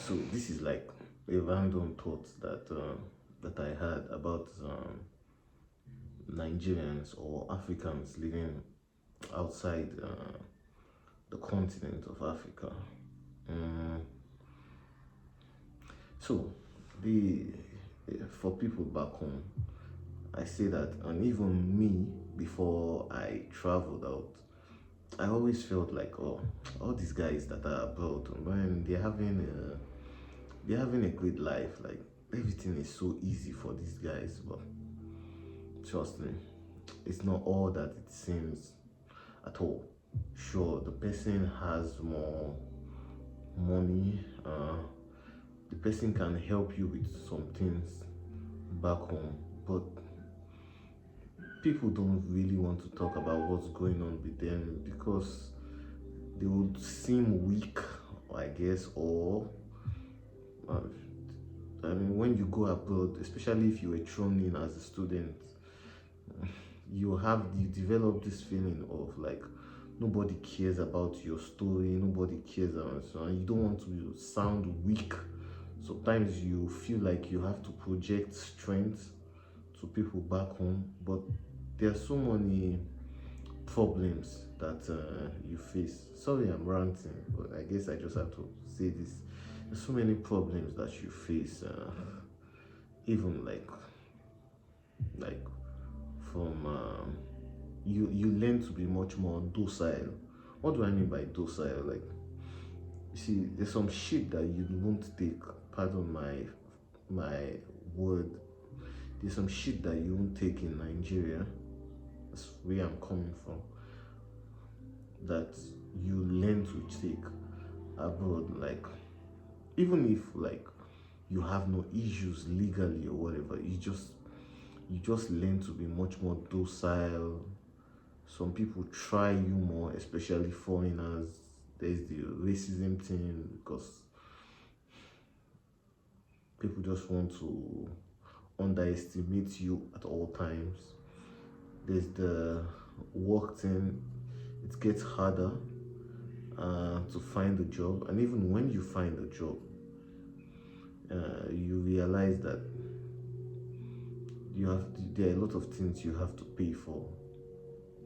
So this is like a random thought that I had about Nigerians or Africans living outside the continent of Africa. Um, so the for people back home, I say that, and even me before I traveled out, I always felt like, oh, all these guys that are abroad, man, they're having a great life. Like everything is so easy for these guys, but trust me, it's not all that it seems at all. Sure, the person has more money, the person can help you with some things back home, but people don't really want to talk about what's going on with them because they would seem weak, I guess, or uh, I mean, when you go abroad, especially if you were thrown in as a student, you develop this feeling of like nobody cares about your story, nobody cares about so and you don't want to sound weak. Sometimes you feel like you have to project strength to people back home, but there are so many problems that you face. Sorry, I'm ranting, but I guess I just have to say this. There's so many problems that you face, even like from you learn to be much more docile. What do I mean by docile? Like, you see, there's some shit that you won't take. Pardon my word. There's some shit that you won't take in Nigeria. That's where I'm coming from. That you learn to take abroad. Like, even if like you have no issues legally or whatever, you just learn to be much more docile. Some people try you more, especially foreigners. There's the racism thing because people just want to underestimate you at all times. There's the work thing, it gets harder to find a job, and even when you find a job, you realize that there are a lot of things you have to pay for.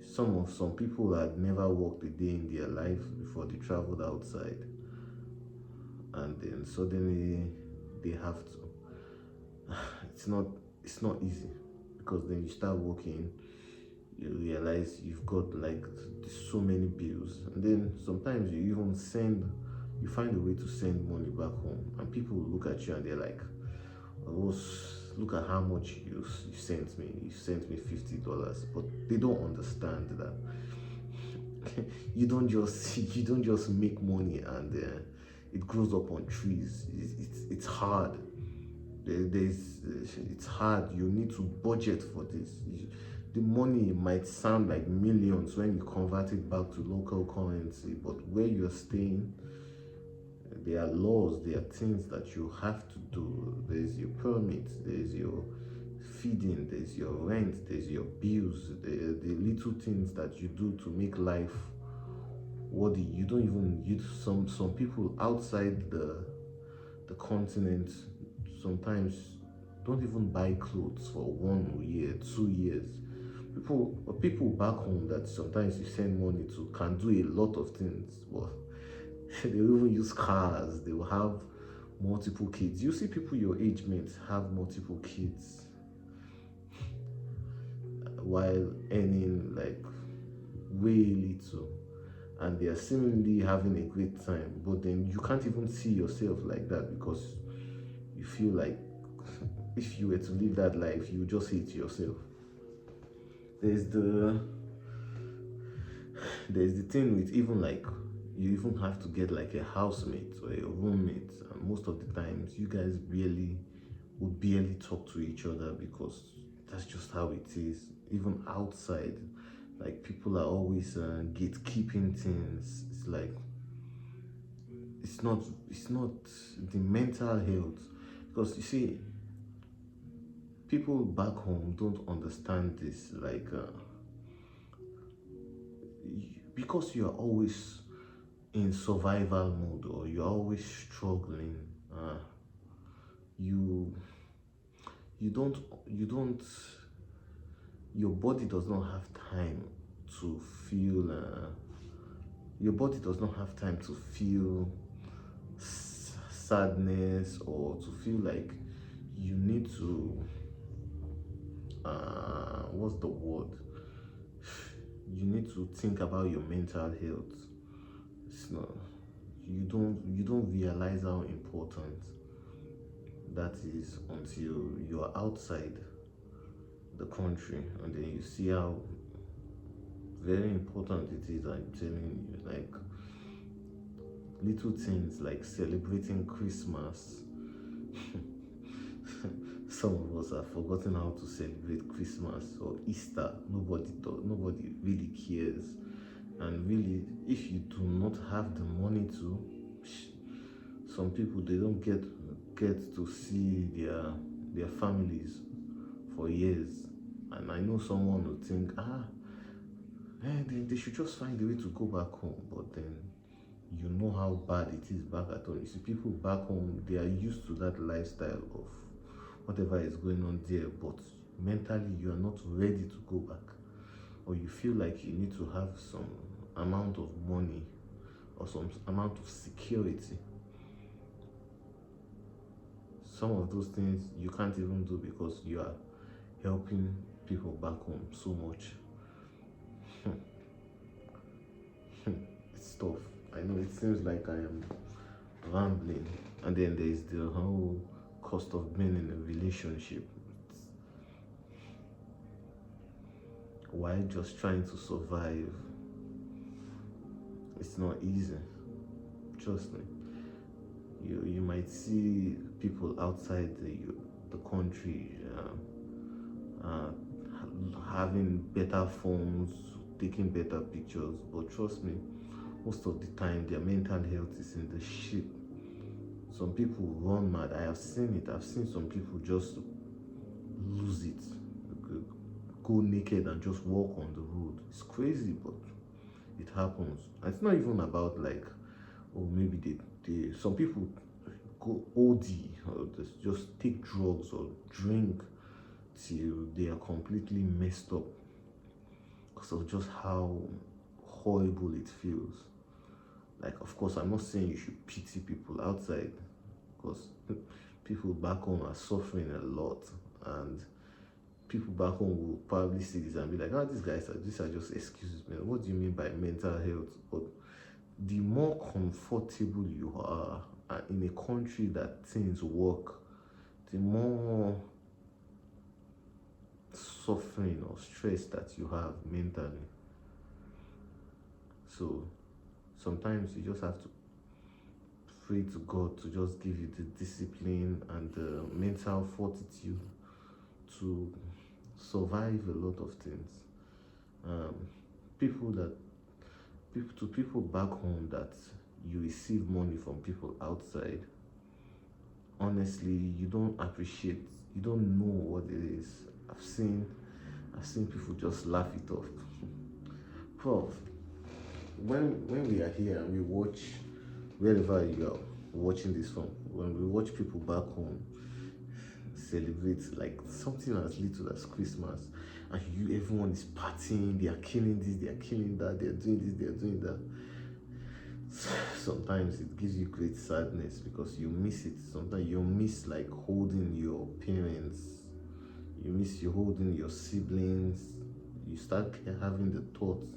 Some people had never worked a day in their life before they traveled outside, and then suddenly they have to. It's not easy because then you start working, you realize you've got like so many bills, and then sometimes you find a way to send money back home, and people look at you and they're like, oh, look at how much you sent me. You sent me $50, but they don't understand that you don't just make money and it grows up on trees. It's hard. It's hard. You need to budget for this. The money might sound like millions when you convert it back to local currency, but where you're staying, there are laws, there are things that you have to do. There's your permit, there's your feeding, there's your rent, there's your bills, the little things that you do to make life worthy. You don't even you some people outside the continent sometimes don't even buy clothes for 1 year, 2 years. People back home that sometimes you send money to can do a lot of things. Well, they will even use cars, they will have multiple kids. You see people your age mates have multiple kids while earning like way little, and they are seemingly having a great time, but then you can't even see yourself like that because you feel like if you were to live that life you would just hate yourself. There's the there's the thing with even like you even have to get like a housemate or a roommate, and most of the times you guys barely talk to each other because that's just how it is. Even outside, like people are always gatekeeping things. It's like it's not the mental health, because you see people back home don't understand this, like because you are always in survival mode or you're always struggling, uh, you you don't you don't your body does not have time to feel your body does not have time to feel sadness, or to feel like you need to what's the word, you need to think about your mental health. It's not, you don't realize how important that is until you're outside the country, and then you see how very important it is. I'm telling you, like little things like celebrating Christmas. Some of us have forgotten how to celebrate Christmas or Easter. Nobody really cares. And really, if you do not have the money to, some people, they don't get to see their families for years. And I know someone will think, they should just find a way to go back home. But then you know how bad it is back at home. You see, people back home, they are used to that lifestyle of whatever is going on there, but mentally you are not ready to go back, or you feel like you need to have some amount of money or some amount of security. Some of those things you can't even do because you are helping people back home so much. It's tough. I know it seems like I am rambling, and then there's the whole cost of being in a relationship. While just trying to survive, it's not easy. Trust me. You might see people outside the country having better phones, taking better pictures, but trust me, most of the time their mental health is in the shit. Some people run mad. I have seen it. I've seen some people just lose it, go naked and just walk on the road. It's crazy, but it happens. And it's not even about like, or maybe they some people go OD, or just take drugs or drink till they are completely messed up because of just how horrible it feels. Like, of course, I'm not saying you should pity people outside, because people back home are suffering a lot, and people back home will probably see this and be like, these are just excuses, man. What do you mean by mental health? But the more comfortable you are in a country that things work, the more suffering or stress that you have mentally. So sometimes you just have to pray to God to just give you the discipline and the mental fortitude to survive a lot of things. Um, people back home that you receive money from people outside, honestly, you don't appreciate, you don't know what it is. I've seen people just laugh it off. Prof, when we are here and we watch, wherever you are watching this from, when we watch people back home celebrate like something as little as Christmas, and everyone is partying, they are killing this, they are killing that, they are doing this, they are doing that. Sometimes it gives you great sadness because you miss it. Sometimes you miss like holding your parents, you miss you holding your siblings. You start having the thoughts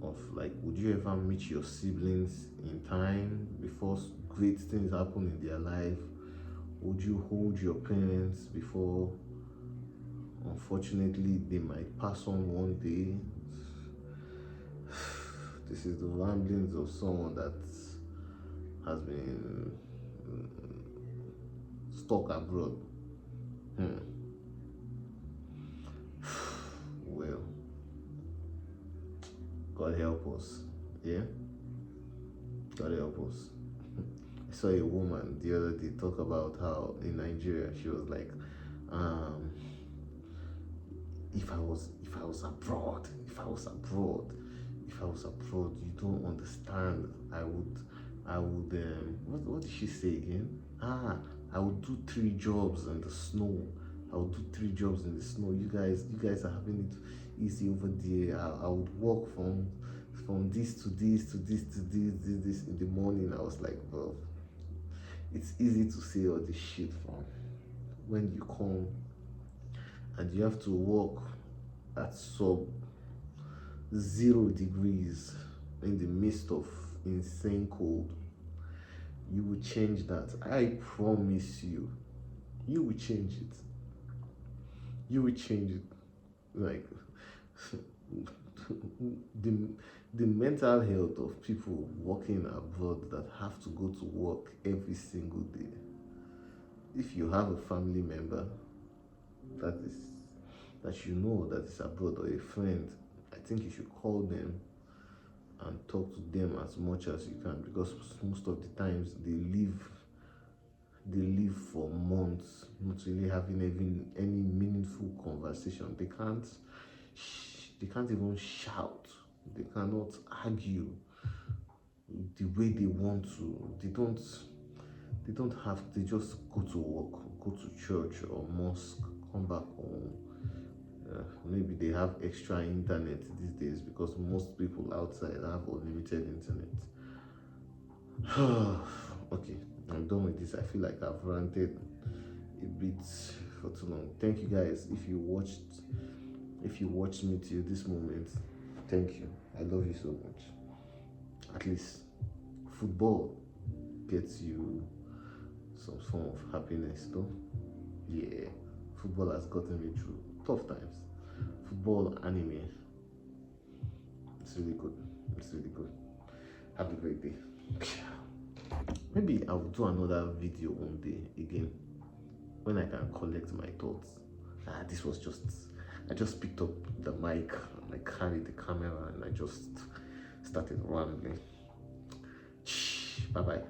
of like, would you ever meet your siblings in time before great things happen in their life? Would you hold your parents before, unfortunately, they might pass on one day? This is the ramblings of someone that has been stuck abroad. Well, God help us. Yeah? God help us. I saw a woman the other day talk about how in Nigeria she was like, if I was abroad, you don't understand. I would what did she say again? I would do 3 jobs in the snow. I would do 3 jobs in the snow. You guys are having it easy over there. I would walk from this to this to this to this in the morning. I was like, well, it's easy to say all this shit from when you come and you have to walk at sub 0 degrees in the midst of insane cold. You will change that. I promise you. You will change it. You will change it. Like the the mental health of people working abroad that have to go to work every single day. If you have a family member that is that you know that is abroad or a friend, I think you should call them and talk to them as much as you can, because most of the times they live for months not really having even any meaningful conversation. They can't even shout. They cannot argue the way they want to. They just go to work, go to church or mosque, come back home. Maybe they have extra internet these days because most people outside have unlimited internet. Okay, I'm done with this. I feel like I've ranted a bit for too long. Thank you guys. If you watched me till this moment, thank you. I love you so much. At least football gets you some form of happiness, though. Yeah, football has gotten me through tough times. Football, anime, it's really good. It's really good. Have a great day. Maybe I'll do another video one day again when I can collect my thoughts. This was just, I just picked up the mic, and I carried the camera, and I just started rambling. Bye bye.